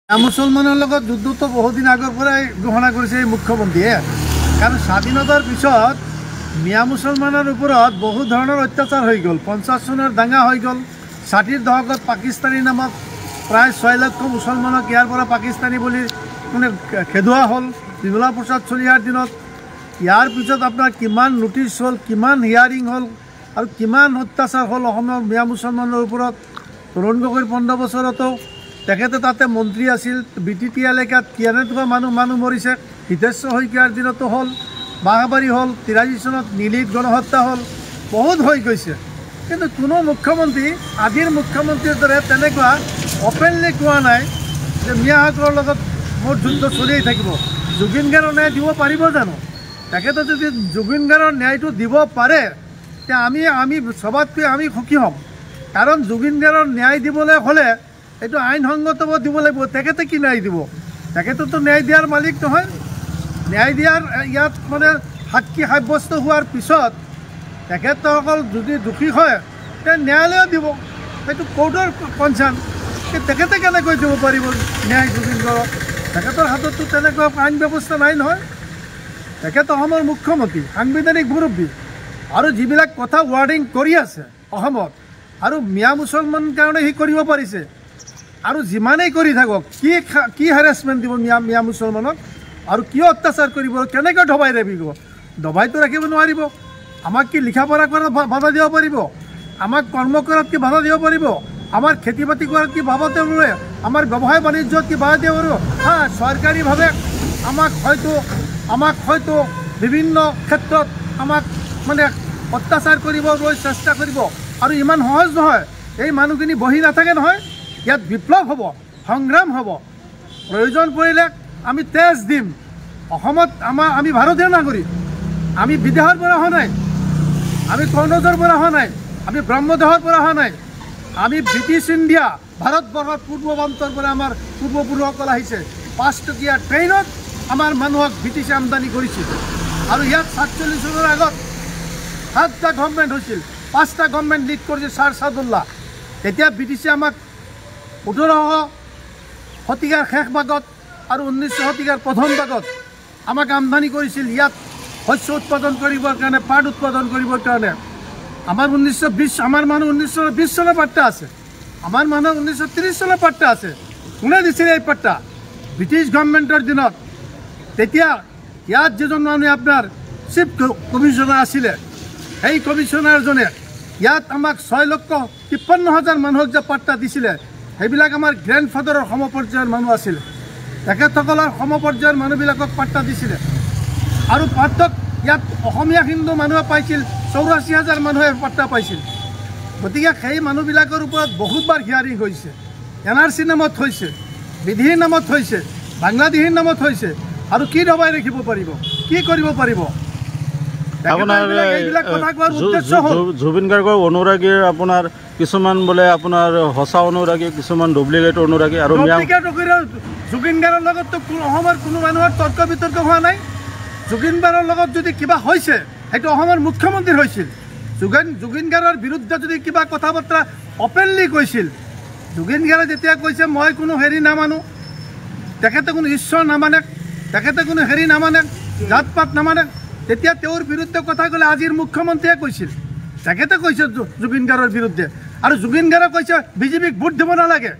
মুছলমানৰ লগত যুদ্ধটো বহুদিন আগৰ পৰাই ঘোষণা কৰিছে এই মুখ্যমন্ত্ৰীয়ে। কাৰণ স্বাধীনতাৰ পিছত মিয়া মুছলমানৰ ওপৰত বহু ধৰণৰ অত্যাচাৰ হৈ গ'ল। 50 চনৰ দাঙ্গা হৈ গ'ল। 60ৰ দশকত পাকিস্তানী নামত প্ৰায় 6 লক্ষ মুছলমানক ইয়াৰ পৰা পাকিস্তানী বুলি খেদোৱা হ'ল বিমলা প্ৰসাদ চলিহাৰ দিনত। ইয়াৰ পিছত আপোনাৰ কিমান নোটিছ হ'ল, কিমান হিয়াৰিং হ'ল আৰু কিমান অত্যাচাৰ হ'ল অসমৰ মিয়া মুছলমানৰ ওপৰত। তৰুণ গগৈৰ 15 বছৰতো তেখেতে তাতে মন্ত্ৰী আছিল। BTT এলেকাত কেনেকুৱা মানুহ মৰিছে। হিতেশ্বৰ শইকীয়াৰ দিনতো হ'ল, বাঘাবাৰী হ'ল, 83 চনত নীলিত গণহত্যা হ'ল, বহুত হৈ গৈছে। কিন্তু কোনো মুখ্যমন্ত্ৰী আজিৰ মুখ্যমন্ত্ৰীৰ দৰে তেনেকুৱা অপেনলি কোৱা নাই যে মিয়াসকলৰ লগত মোৰ যুদ্ধ চলিয়েই থাকিব। জুবিন গাৰ্গৰ ন্যায় দিব পাৰিব জানো? তেখেতে যদি জুবিন গাৰ্গৰ ন্যায়টো দিব পাৰে তেতিয়া আমি সবাতকৈ আমি সুখী হ'ম। কাৰণ জুবিন গাৰ্গৰ ন্যায় দিবলৈ হ'লে এইটো আইনসংগত দিব লাগিব। তেখেতে কি ন্যায় দিব? তেখেতেতো ন্যায় দিয়াৰ মালিক নহয়। ন্যায় দিয়াৰ ইয়াত মানে সাক্ষী সাব্যস্ত হোৱাৰ পিছত তেখেতসকল যদি দোষী হয় তে ন্যায়ালয়ে দিব, সেইটো কোৰ্টৰ কনচাৰ্ণ। তেখেতে কেনেকৈ দিব পাৰিব ন্যায় জুবিন গাৰ্গক? তেখেতৰ হাতততো তেনেকুৱা আইন ব্যৱস্থা নাই নহয়। তেখেত অসমৰ মুখ্যমন্ত্ৰী, সাংবিধানিক মুৰব্বী, আৰু যিবিলাক কথা ৱাৰ্ডিং কৰি আছে অসমত আৰু মিয়া মুছলমানৰ কাৰণে সি কৰিব পাৰিছে। আৰু যিমানেই কৰি থাকক কি হেৰাছমেণ্ট দিব মিয়া মুছলমানক আৰু কিয় অত্যাচাৰ কৰিব, কেনেকৈ দবাই ৰাখিব? দবাইতো ৰাখিব নোৱাৰিব। আমাক কি লিখা পঢ়া কৰাত বাধা দিব পাৰিব? আমাক কৰ্ম কৰাত কি বাধা দিব পাৰিব? আমাৰ খেতি বাতি কৰাত কি বাধা দিব পাৰিব? আমাৰ ব্যৱসায় বাণিজ্যত কি বাধা দিব পাৰিব? চৰকাৰীভাৱে আমাক হয়তো বিভিন্ন ক্ষেত্ৰত আমাক মানে অত্যাচাৰ কৰিবলৈ চেষ্টা কৰিব। আৰু ইমান সহজ নহয়। এই মানুহখিনি বহি নাথাকে নহয়। ইয়াত বিপ্লৱ হ'ব, সংগ্ৰাম হ'ব। প্ৰয়োজন পৰিলে আমি তেজ দিম। অসমত আমি ভাৰতীয় নাগৰিক। আমি বিদেশৰ পৰা অহা নাই, আমি কৰ্ণজৰ পৰা অহা নাই, আমি ব্ৰহ্মদেশৰ পৰা অহা নাই। আমি ব্ৰিটিছ ইণ্ডিয়া, ভাৰতবৰ্ষৰ পূৰ্বপ্ৰান্তৰ পৰা আমাৰ পূৰ্বপুৰুষসকল আহিছে। 5 টকীয়া ট্ৰেইনত আমাৰ মানুহক ব্ৰিটিছে আমদানি কৰিছিল। আৰু ইয়াত 47 চনৰ আগত 7টা গভৰ্ণমেণ্ট হৈছিল। 5টা গভৰ্ণমেণ্ট লিড কৰিছিল ছাৰ ছাদুল্লাহ। তেতিয়া ব্ৰিটিছে আমাক 1800 শতিকাৰ শেষ ভাগত আৰু 1900 শতিকাৰ প্ৰথম ভাগত আমাক আমদানি কৰিছিল। ইয়াত শস্য উৎপাদন কৰিবৰ কাৰণে, পাট উৎপাদন কৰিবৰ কাৰণে। আমাৰ 1920 আমাৰ মানুহ 1920 চনৰ পাট্টা আছে। আমাৰ মানুহ 1930 চনৰ পাট্টা আছে। কোনে দিছিলে এই পাট্টা? ব্ৰিটিছ গভৰ্ণমেণ্টৰ দিনত। তেতিয়া ইয়াত যিজন মানুহে আপোনাৰ চিফ কমিশ্যনাৰ আছিলে, সেই কমিশ্যনাৰজনে ইয়াত আমাক 6,53,000 মানুহক যে পাট্টা দিছিলে, সেইবিলাক আমাৰ গ্ৰেণ্ডফাদাৰৰ সমপৰ্যায়ৰ মানুহ আছিল। তেখেতসকলৰ সমপৰ্যায়ৰ মানুহবিলাকক পাট্টা দিছিলে। আৰু পাট্টাত ইয়াত অসমীয়া হিন্দু মানুহে পাইছিল 84,000 মানুহে পাট্টা পাইছিল। গতিকে সেই মানুহবিলাকৰ ওপৰত বহুতবাৰ হিয়াৰিং হৈছে। NRC নামত হৈছে, বিধিৰ নামত হৈছে, বাংলাদেশীৰ নামত হৈছে। আৰু কি দবাই ৰাখিব পাৰিব, কি কৰিব পাৰিব? জুবিন গাৰ্গৰ অনুৰাগীৰ আপোনাৰ কিছুমান বোলে আপোনাৰ সঁচা অনুৰাগী, কিছুমান ডুপ্লিকেট অনুৰাগী। আৰু জুবিন গাৰ্গৰ লগততো অসমৰ কোনো মানুহৰ তৰ্ক বিতৰ্ক হোৱা নাই। জুবিন গাৰ্গৰ লগত যদি কিবা হৈছে সেইটো অসমৰ মুখ্যমন্ত্ৰীৰ হৈছিল। জুবিন গাৰ্গৰ বিৰুদ্ধে যদি কিবা কথা বতৰা অপেনলি কৈছিল, জুবিন গাৰ্গে যেতিয়া কৈছে মই কোনো হেৰি নামানো, তেখেতে কোনো ঈশ্বৰ নামানে, তেখেতে কোনো হেৰি নামানে, জাত পাত নামানে, তেতিয়া তেওঁৰ বিৰুদ্ধে কথা ক'লে আজিৰ মুখ্যমন্ত্ৰীয়ে কৈছিল। তেখেতে কৈছে জুবিন গাৰ্গৰ বিৰুদ্ধে। আৰু জুবিন গাৰ্গে কৈছে বিজেপিক ভোট দিব নালাগে।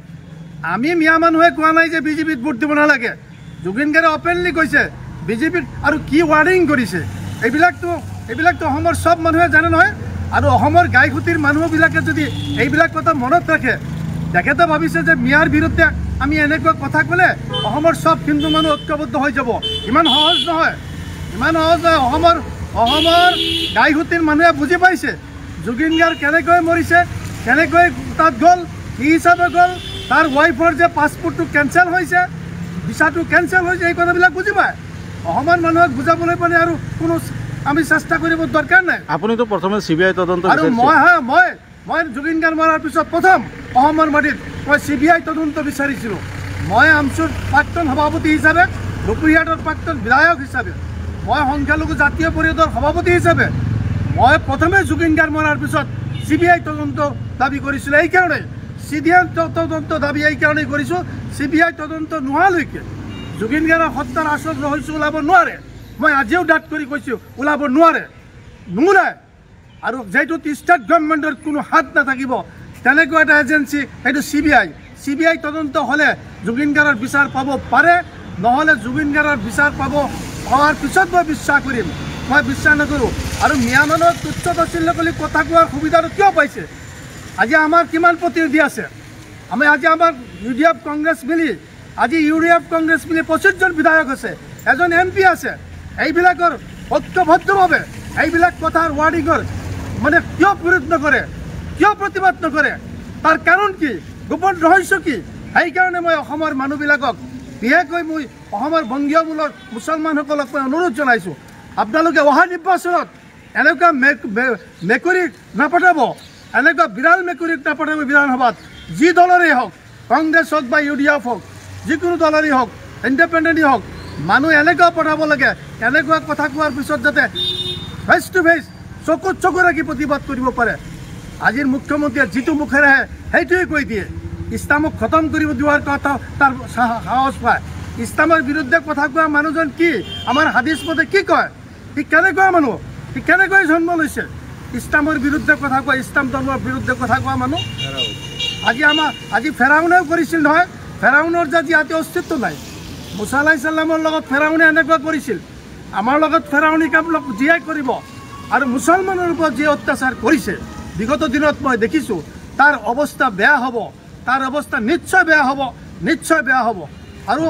আমি মিয়া মানুহে কোৱা নাই যে বিজেপিত ভোট দিব নালাগে। জুবিন গাৰ্গে অপেনলি কৈছে বিজেপিত। আৰু কি ৱাৰ্ডিং কৰিছে এইবিলাকতো অসমৰ চব মানুহে জানে নহয়। আৰু অসমৰ গাইঘুটিৰ মানুহবিলাকে যদি এইবিলাক কথা মনত ৰাখে, তেখেতে ভাবিছে যে মিয়াৰ বিৰুদ্ধে আমি এনেকুৱা কথা ক'লে অসমৰ চব হিন্দু মানুহ ঐক্যবদ্ধ হৈ যাব। ইমান সহজ নহয়, ইমান সহজ নহয়। অসমৰ গাইঘুটিৰ মানুহে বুজি পাইছে জুবিন গাৰ্গ কেনেকৈ মৰিছে, কেনেকৈ তাত গ'ল, কি হিচাপে গ'ল, তাৰ ৱাইফৰ যে পাছপৰ্টটো কেঞ্চেল হৈছে, ভিছাটো কেঞ্চেল হৈছে, এই কথাবিলাক বুজি পায়। অসমৰ মানুহক বুজাবলৈ পালে আৰু কোনো আমি চেষ্টা কৰিব দৰকাৰ নাই। আপুনিতো প্ৰথমে CBI তদন্ত। আৰু মই জুবিন গাৰ্গ মৰাৰ পিছত প্ৰথম অসমৰ মাটিত মই CBI তদন্ত বিচাৰিছিলোঁ। মই আমচুৰ প্ৰাক্তন সভাপতি হিচাপে, ৰূপহীহাটৰ প্ৰাক্তন বিধায়ক হিচাপে, মই সংখ্যালঘু জাতীয় পৰিষদৰ সভাপতি হিচাপে মই প্ৰথমে জুবিন গাৰ্গ মৰাৰ পিছত CBI তদন্ত দাবী কৰিছিলোঁ। এইকাৰণে CBI তদন্ত দাবী এইকাৰণেই কৰিছোঁ CBI তদন্ত নোহোৱালৈকে জুবিন গাৰ্গৰ হত্যাৰ আচল ৰহস্য ওলাব নোৱাৰে। মই আজিও ডাঠ কৰি কৈছোঁ, ওলাব নোৱাৰে, নোলায়। আৰু যিটো ষ্টেট গভৰ্ণমেণ্টৰ কোনো হাত নাথাকিব তেনেকুৱা এটা এজেঞ্চি, সেইটো CBI তদন্ত হ'লে জুবিন গাৰ্গৰ বিচাৰ পাব পাৰে, নহ'লে জুবিন গাৰ্গৰ বিচাৰ পোৱাৰ পিছত মই বিশ্বাস কৰিম, মই বিশ্বাস নকৰোঁ। আৰু মিয়ামানৰ তুচ্ছ তাচ্ছিল্য বুলি কথা কোৱাৰ সুবিধাটো কিয় পাইছে? আজি আমাৰ কিমান প্ৰতিনিধি আছে? আজি আমাৰ UDF কংগ্ৰেছ মিলি, আজি UDF কংগ্ৰেছ মিলি 25জন বিধায়ক আছে, এজন MP আছে। এইবিলাকৰ ঐক্যবদ্ধভাৱে এইবিলাক কথাৰ ৱাৰ্ডিঙৰ মানে কিয় বিৰোধ নকৰে, কিয় প্ৰতিবাদ নকৰে? তাৰ কাৰণ কি? গোপন ৰহস্য কি? সেইকাৰণে মই অসমৰ মানুহবিলাকক, বিশেষকৈ মই অসমৰ বংগীয় মূলৰ মুছলমানসকলক মই অনুৰোধ জনাইছোঁ, আপোনালোকে অহা নিৰ্বাচনত এনেকুৱা মেকুৰীক নাপঠাব, এনেকুৱা বিৰাল মেকুৰীক নাপঠাব বিধানসভাত। যি দলৰেই হওক, কংগ্ৰেছ হওক বা UDF হওক, যিকোনো দলৰেই হওক, ইণ্ডিপেণ্ডেণ্টেই হওক, মানুহ এনেকুৱা পঠাব লাগে, এনেকুৱা কথা কোৱাৰ পিছত যাতে ফেচ টু ফেচ চকুত চকু ৰাখি প্ৰতিবাদ কৰিব পাৰে। আজিৰ মুখ্যমন্ত্ৰীয়ে যিটো মুখেৰে আহে সেইটোৱে কৈ দিয়ে, ইছলামক খতম কৰিব দিয়াৰ কথা তাৰ সাহস পায়। ইছলামৰ বিৰুদ্ধে কথা কোৱা মানুহজন কি? আমাৰ হাদিছ মতে কি কয়? সি কেনেকুৱা মানুহ? সি কেনেকৈ জন্ম লৈছে? ইছলামৰ বিৰুদ্ধে কথা কোৱা, ইছলাম ধৰ্মৰ বিৰুদ্ধে কথা কোৱা মানুহ। আজি ফেৰাউনেও কৰিছিল নহয়, ফেৰাউনৰ যে ইয়াতে অস্তিত্ব নাই। মুছা আলাইহিছ ছালামৰ লগত ফেৰাউনে এনেকুৱা কৰিছিল, আমাৰ লগত ফেৰাউনি কাম জীয়াই কৰিব। আৰু মুছলমানৰ ওপৰত যি অত্যাচাৰ কৰিছে বিগত দিনত মই দেখিছোঁ, তাৰ অৱস্থা বেয়া হ'ব, তাৰ অৱস্থা নিশ্চয় বেয়া হ'ব, নিশ্চয় বেয়া হ'ব। আৰু